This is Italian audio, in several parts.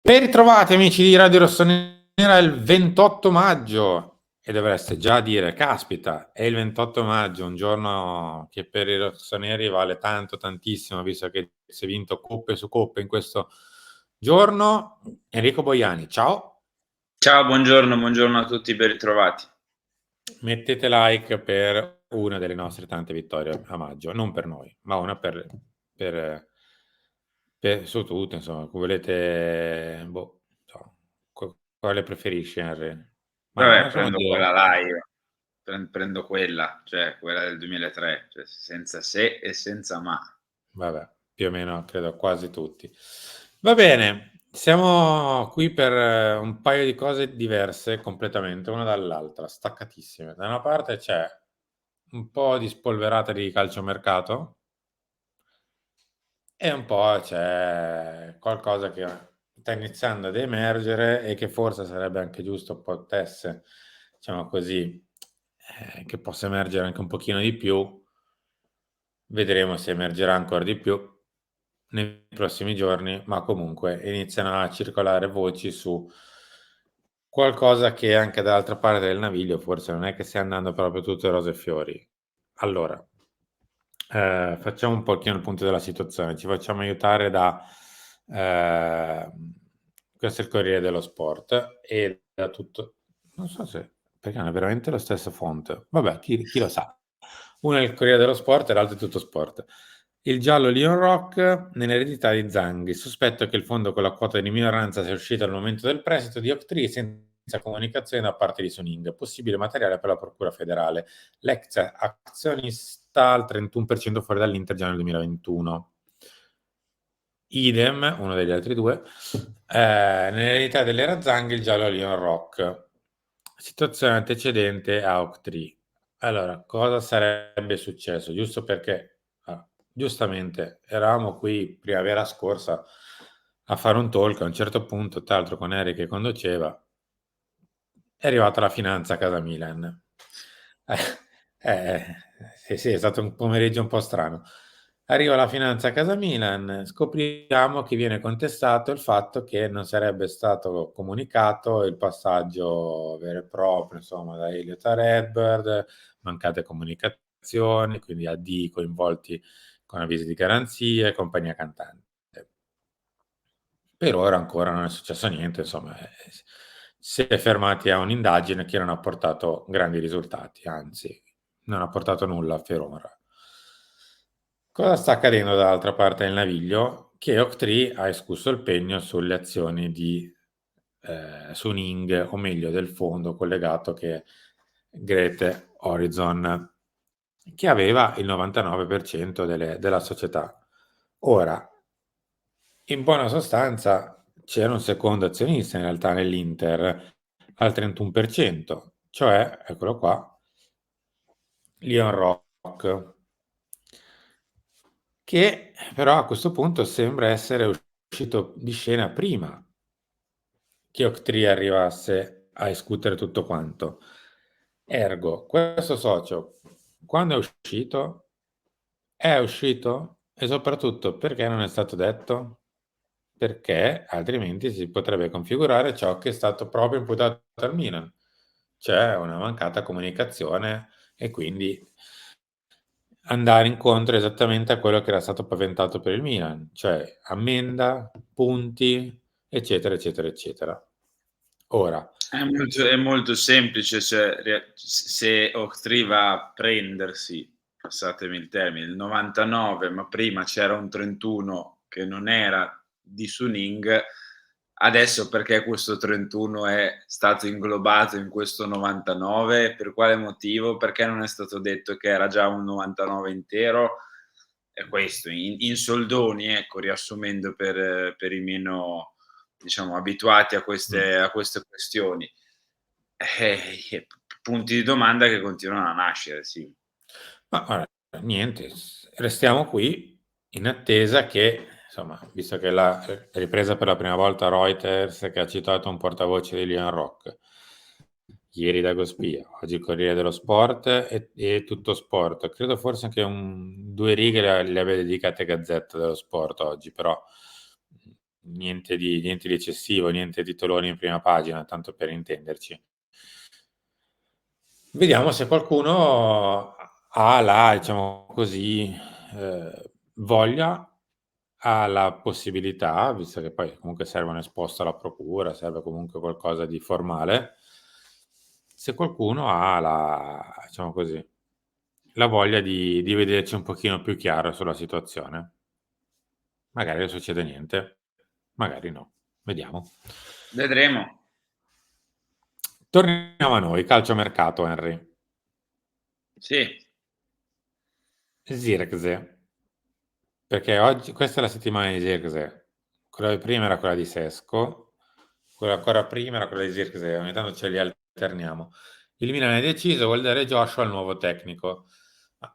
Ben ritrovati amici di Radio Rossonera, il 28 maggio e dovreste già dire, caspita, è il 28 maggio, un giorno che per i rossoneri vale tanto, tantissimo, visto che si è vinto coppe su coppe in questo giorno. Enrico Boiani, ciao. Ciao, buongiorno a tutti, ben ritrovati. Mettete like per una delle nostre tante vittorie a maggio, non per noi, ma una per, su tutte, insomma, volete, boh, insomma, quale preferisci, Henry? Ma non Vabbè, so prendo dire. quella là io, prendo quella, cioè quella del 2003, cioè senza se e senza ma. Vabbè, più o meno credo quasi tutti. Va bene, siamo qui per un paio di cose diverse completamente, una dall'altra, staccatissime. Da una parte c'è un po' di spolverata di calciomercato e un po' c'è qualcosa che sta iniziando ad emergere e che forse sarebbe anche giusto potesse, diciamo così, che possa emergere anche un pochino di più. Vedremo se emergerà ancora di più nei prossimi giorni, ma comunque iniziano a circolare voci su qualcosa che anche dall'altra parte del naviglio forse non è che stia andando proprio tutto rose e fiori. Allora, facciamo un pochino il punto della situazione, ci facciamo aiutare da questo è il Corriere dello Sport e da tutto, non so se, perché non è veramente la stessa fonte, vabbè, chi lo sa. Uno è il Corriere dello Sport e l'altro è Tutto Sport. Il giallo Lion Rock nell'eredità di Zanghi. Sospetto che il fondo con la quota di minoranza sia uscito al momento del prestito di Octree senza comunicazione da parte di Suning. Possibile materiale per la Procura federale. L'ex azionista al 31% fuori dall'Inter già nel 2021. Idem, uno degli altri due, nell'eredità dell'era Zanghi il giallo Lion Rock. Situazione antecedente a Octree. Allora, cosa sarebbe successo? Giusto perché, giustamente, eravamo qui primavera scorsa a fare un talk, a un certo punto, tra l'altro con Eric che conduceva, è arrivata la finanza a casa Milan. Eh, eh, sì, sì, è stato un pomeriggio un po' strano. Arriva la finanza a casa Milan, scopriamo che viene contestato il fatto che non sarebbe stato comunicato il passaggio vero e proprio, insomma, da Elliott a Redbird, mancate comunicazioni, quindi AD coinvolti con avvisi di garanzie e compagnia cantante. Per ora ancora non è successo niente, insomma, si è fermati a un'indagine che non ha portato grandi risultati, anzi, non ha portato nulla per ora. Cosa sta accadendo dall'altra parte del naviglio? Che Octree ha escusso il pegno sulle azioni di Suning, o meglio del fondo collegato che è Great Horizon, che aveva il 99% della società. Ora, in buona sostanza, c'era un secondo azionista in realtà nell'Inter al 31%, cioè, eccolo qua, Leon Rock, che però a questo punto sembra essere uscito di scena prima che Octree arrivasse a escutere tutto quanto. Ergo, questo socio, quando è uscito e soprattutto perché non è stato detto? Perché altrimenti si potrebbe configurare ciò che è stato proprio imputato al Milan, cioè una mancata comunicazione e quindi andare incontro esattamente a quello che era stato paventato per il Milan, cioè ammenda, punti, eccetera, eccetera, eccetera. Ora, È molto semplice, cioè, se Octree va a prendersi, passatemi il termine, il 99, ma prima c'era un 31 che non era di Suning, adesso perché questo 31 è stato inglobato in questo 99? Per quale motivo? Perché non è stato detto che era già un 99 intero? È questo, in soldoni, ecco, riassumendo per i meno, diciamo, abituati mm, a queste questioni. Punti di domanda che continuano a nascere, sì. ma ora, niente, restiamo qui in attesa che, insomma, visto che l'ha ripresa per la prima volta Reuters, che ha citato un portavoce di Leon Rock, ieri Dago Spia, oggi il Corriere dello Sport e Tutto Sport. Credo forse anche due righe le abbia dedicate Gazzetta dello Sport oggi, però niente di eccessivo, niente titoloni in prima pagina, tanto per intenderci. Vediamo se qualcuno ha diciamo così, voglia, ha la possibilità, visto che poi comunque serve un esposto alla procura, serve comunque qualcosa di formale, se qualcuno ha diciamo così, la voglia di vederci un pochino più chiaro sulla situazione. Magari non succede niente, magari no. Vediamo. Vedremo. Torniamo a noi, calciomercato Henry. Sì. Zirkzee. Perché oggi questa è la settimana di Zirkzee. Quella di prima era quella di Sesko, quella ancora prima era quella di Zirkzee, ogni tanto ce li alterniamo. Il Milan è deciso, vuol dare Joshua al nuovo tecnico.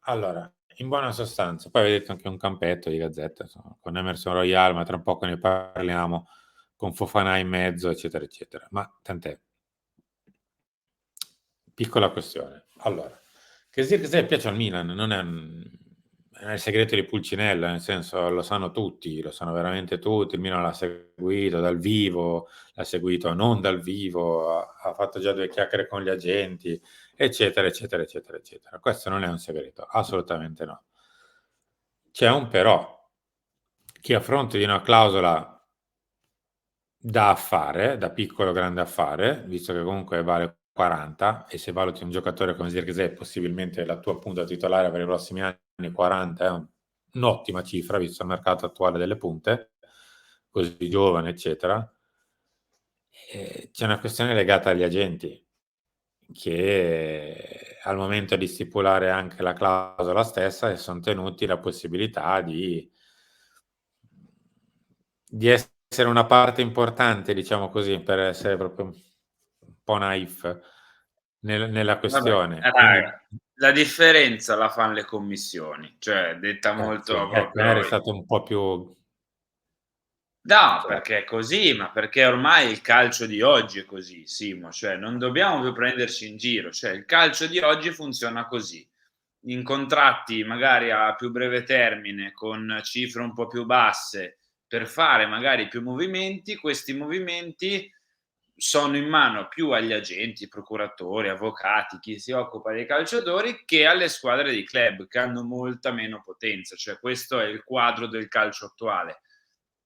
Allora, in buona sostanza, poi vedete anche un campetto di Gazzetta, insomma, con Emerson Royal, ma tra un po' ne parliamo, con Fofana in mezzo, eccetera, eccetera. Ma tant'è. Piccola questione. Allora, che Zirkzee piace al Milan non è il segreto di Pulcinella, nel senso lo sanno tutti, lo sanno veramente tutti. Il Milan l'ha seguito dal vivo, l'ha seguito non dal vivo, ha fatto già 2 chiacchiere con gli agenti, eccetera, eccetera, eccetera, eccetera. Questo non è un segreto, assolutamente no. C'è un però, che a fronte di una clausola da affare, da piccolo grande affare, visto che comunque vale 40 e se valuti un giocatore come Zirkzee possibilmente la tua punta titolare per i prossimi anni 40 è un'ottima cifra visto il mercato attuale delle punte, così giovane eccetera. C'è una questione legata agli agenti che al momento di stipulare anche la clausola stessa sono tenuti la possibilità di essere una parte importante, diciamo così, per essere proprio un po' naif nella Vabbè, questione. Quindi, raga, la differenza la fan le commissioni, cioè detta sì, molto ecco, magari è proprio. stato un po' più No, cioè, perché è così, ma perché ormai il calcio di oggi è così, Simo, cioè non dobbiamo più prenderci in giro, cioè il calcio di oggi funziona così. In contratti magari a più breve termine, con cifre un po' più basse, per fare magari più movimenti, questi movimenti sono in mano più agli agenti, procuratori, avvocati, chi si occupa dei calciatori, che alle squadre di club, che hanno molta meno potenza, cioè questo è il quadro del calcio attuale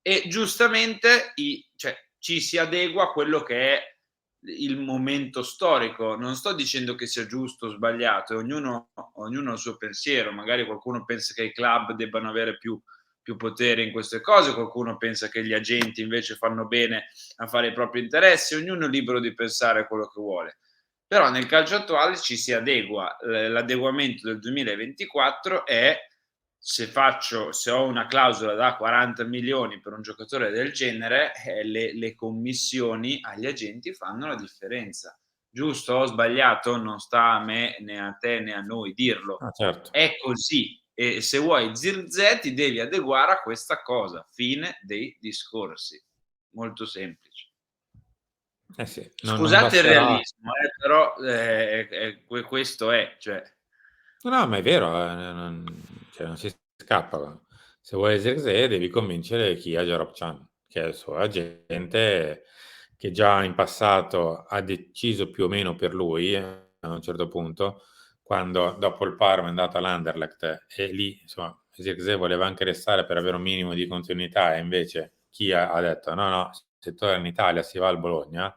e giustamente cioè, ci si adegua a quello che è il momento storico. Non sto dicendo che sia giusto o sbagliato, ognuno ha il suo pensiero. Magari qualcuno pensa che i club debbano avere più potere in queste cose, qualcuno pensa che gli agenti invece fanno bene a fare i propri interessi, ognuno è libero di pensare quello che vuole. Però nel calcio attuale ci si adegua. L'adeguamento del 2024 è se ho una clausola da 40 milioni per un giocatore del genere, le commissioni agli agenti fanno la differenza. Giusto o sbagliato? Non sta a me né a te né a noi dirlo. certo. È così. E se vuoi Zirkzee ti devi adeguare a questa cosa. Fine dei discorsi. Molto semplice. Eh sì, non Scusate il basterà realismo, però questo è, cioè. no, ma è vero, cioè non si scappa. Se vuoi Zirkzee devi convincere Kia Joorabchian, che è il suo agente, che già in passato ha deciso più o meno per lui, a un certo punto, quando dopo il Parma è andato all'Anderlecht e lì, insomma, Zirkzee voleva anche restare per avere un minimo di continuità e invece Kia ha detto: "No, no, se torna in Italia si va al Bologna".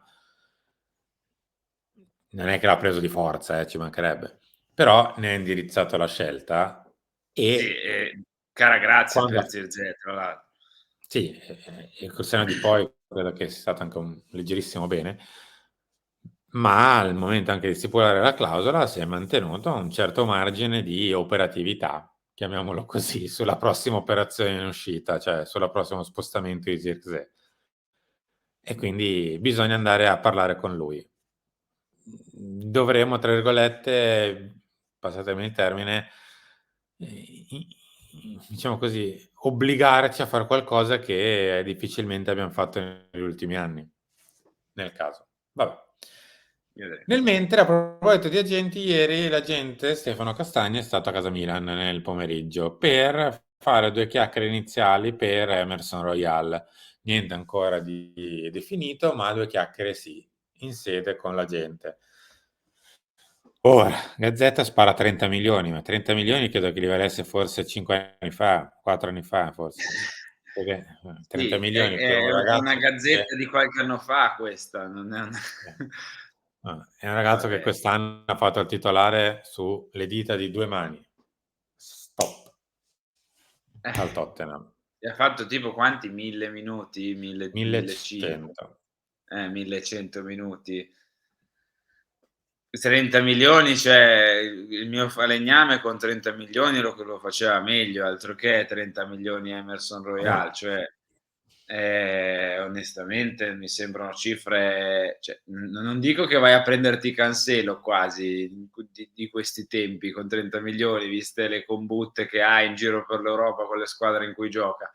Non è che l'ha preso di forza, ci mancherebbe, però ne ha indirizzato la scelta Sì, e cara grazia quando per Zirkzee, tra l'altro. sì, e col senno di poi credo che sia stato anche un leggerissimo bene, ma al momento anche di stipulare la clausola si è mantenuto un certo margine di operatività, chiamiamolo così, sulla prossima operazione in uscita, cioè sulla prossimo spostamento di Zirkzee. E quindi bisogna andare a parlare con lui. Dovremmo, tra virgolette, passatemi il termine, diciamo così, obbligarci a fare qualcosa che difficilmente abbiamo fatto negli ultimi anni, nel caso. Vabbè. Nel mentre, a proposito di agenti, ieri l'agente Stefano Castagna è stato a casa Milan nel pomeriggio per fare 2 chiacchiere iniziali per Emerson Royal. niente ancora di definito, ma 2 chiacchiere sì, in sede con la gente. Ora, Gazzetta spara 30.000.000, ma 30.000.000 credo che li valesse forse 5 anni fa, 4 anni fa forse. Perché, Sì, 30.000.000 per un è una ragazzo che gazzetta di qualche anno fa questa, non è una è un ragazzo che vabbè. quest'anno ha fatto il titolare su le dita di 2 mani. Stop. Al Tottenham. E ha fatto tipo quanti? 1000 minuti? 1100? 1.100. 1100 minuti. 30.000.000, cioè il mio falegname con 30.000.000 lo faceva meglio, altro che 30.000.000 Emerson Royal, cioè, onestamente mi sembrano cifre, cioè, non dico che vai a prenderti Cancelo quasi di questi tempi con 30.000.000, viste le combutte che ha in giro per l'Europa con le squadre in cui gioca,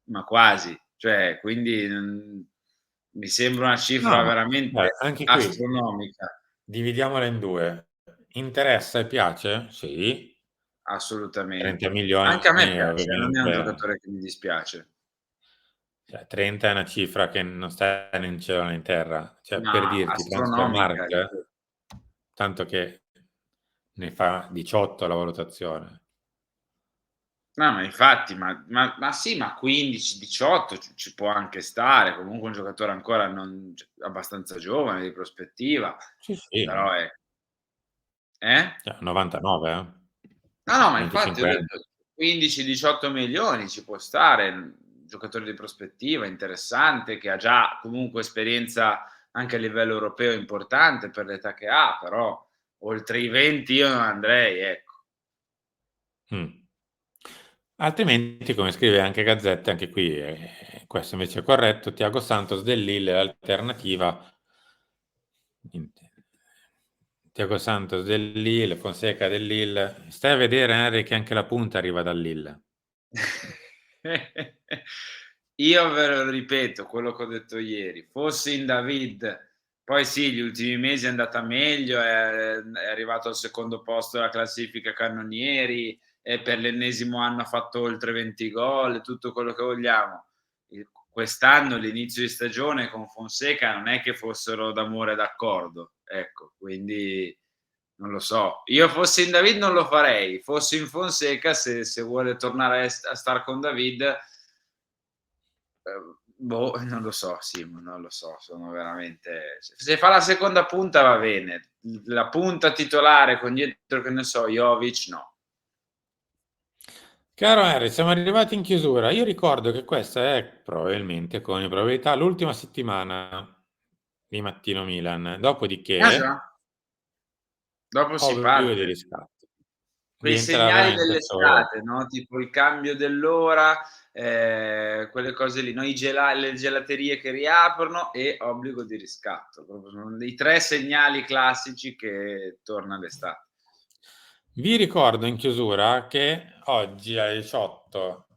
ma quasi. Cioè, quindi, mi sembra una No, cifra ma dai, veramente anche qui astronomica. dividiamola in 2. Interessa e piace? Sì. Assolutamente. 30.000.000 Anche a me piace, non è un ovviamente, giocatore che mi dispiace. cioè 30 è una cifra che non sta né in cielo né in terra. Cioè, per Ma dirti, astronomica, Transfermarkt, ripeto. tanto che ne fa 18 la valutazione. No, ma infatti, ma sì, ma 15, 18 ci può anche stare, comunque un giocatore ancora non c abbastanza giovane, di prospettiva, Sì, sì, però eh? cioè 99, No, no, ma infatti ho 25 anni. detto 15, 18 milioni ci può stare, giocatore di prospettiva, interessante, che ha già comunque esperienza anche a livello europeo importante per l'età che ha, però oltre i 20 io non andrei, ecco. Mh. Altrimenti, come scrive anche Gazzetta, anche qui, questo invece è corretto, Thiago Santos del Lille, l'alternativa niente. Thiago Santos del Lille, Fonseca del Lille. Stai a vedere Henry che anche la punta arriva dal Lille. Io ve lo ripeto quello che ho detto ieri, fossi in David, poi sì, gli ultimi mesi è andata meglio, è arrivato al secondo posto della classifica cannonieri e per l'ennesimo anno ha fatto oltre 20 gol, tutto quello che vogliamo. Quest'anno l'inizio di stagione con Fonseca non è che fossero d'amore e d'accordo, ecco, quindi non lo so. Io fossi in David non lo farei, fossi in Fonseca se vuole tornare a star con David, boh, non lo so Simo, non lo so, sono veramente se fa la seconda punta va bene, la punta titolare con dietro, che ne so, Jovic no. Caro Henry, siamo arrivati in chiusura. Io ricordo che questa è probabilmente, con ogni probabilità, l'ultima settimana di Mattino Milan. Ah già? Dopodiché Dopo si obbligo di parte. riscatto. Quei Diventerà segnali veramente solo dell'estate, no, tipo il cambio dell'ora, quelle cose lì, no, le gelaterie che riaprono e obbligo di riscatto. Proprio sono dei 3 segnali classici che torna l'estate. Vi ricordo in chiusura che oggi alle 18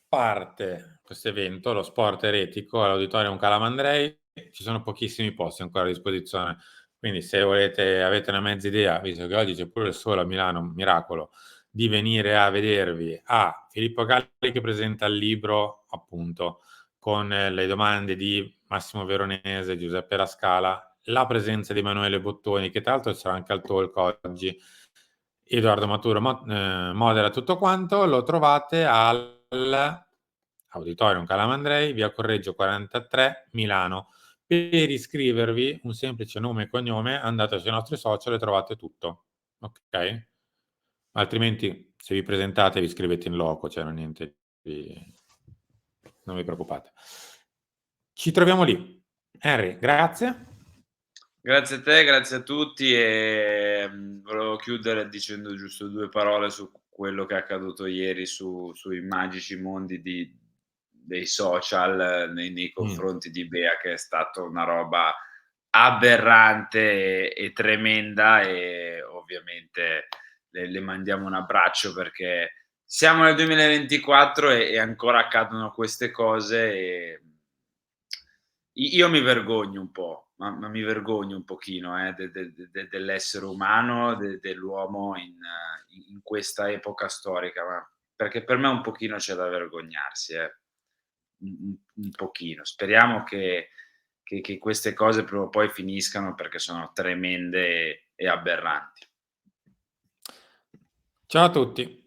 parte questo evento, lo sport eretico all'Auditorium Calamandrei. Ci sono pochissimi posti ancora a disposizione, quindi se avete una mezza idea, visto che oggi c'è pure il sole a Milano, un miracolo, di venire a vedervi a Filippo Galli che presenta il libro, appunto, con le domande di Massimo Veronese, Giuseppe La Scala, la presenza di Emanuele Bottoni, che tra l'altro sarà anche al talk oggi. Edoardo Maturo modera tutto quanto, lo trovate all'Auditorium Calamandrei, via Correggio 43, Milano. Per iscrivervi, un semplice nome e cognome, andate sui nostri social e trovate tutto. Ok? Altrimenti, se vi presentate, vi iscrivete in loco, cioè non niente non vi preoccupate. Ci troviamo lì. Henry, grazie. Grazie a te, grazie a tutti volevo chiudere dicendo giusto 2 parole su quello che è accaduto ieri sui magici mondi dei social nei Mm. confronti di Bea, che è stato una roba aberrante e tremenda e ovviamente le mandiamo un abbraccio perché siamo nel 2024 e ancora accadono queste cose e io mi vergogno un po', ma mi vergogno un pochino, dell'essere umano, dell'uomo in questa epoca storica, ma perché per me un pochino c'è da vergognarsi, eh. un pochino. Speriamo che queste cose prima o poi finiscano perché sono tremende e aberranti. Ciao a tutti.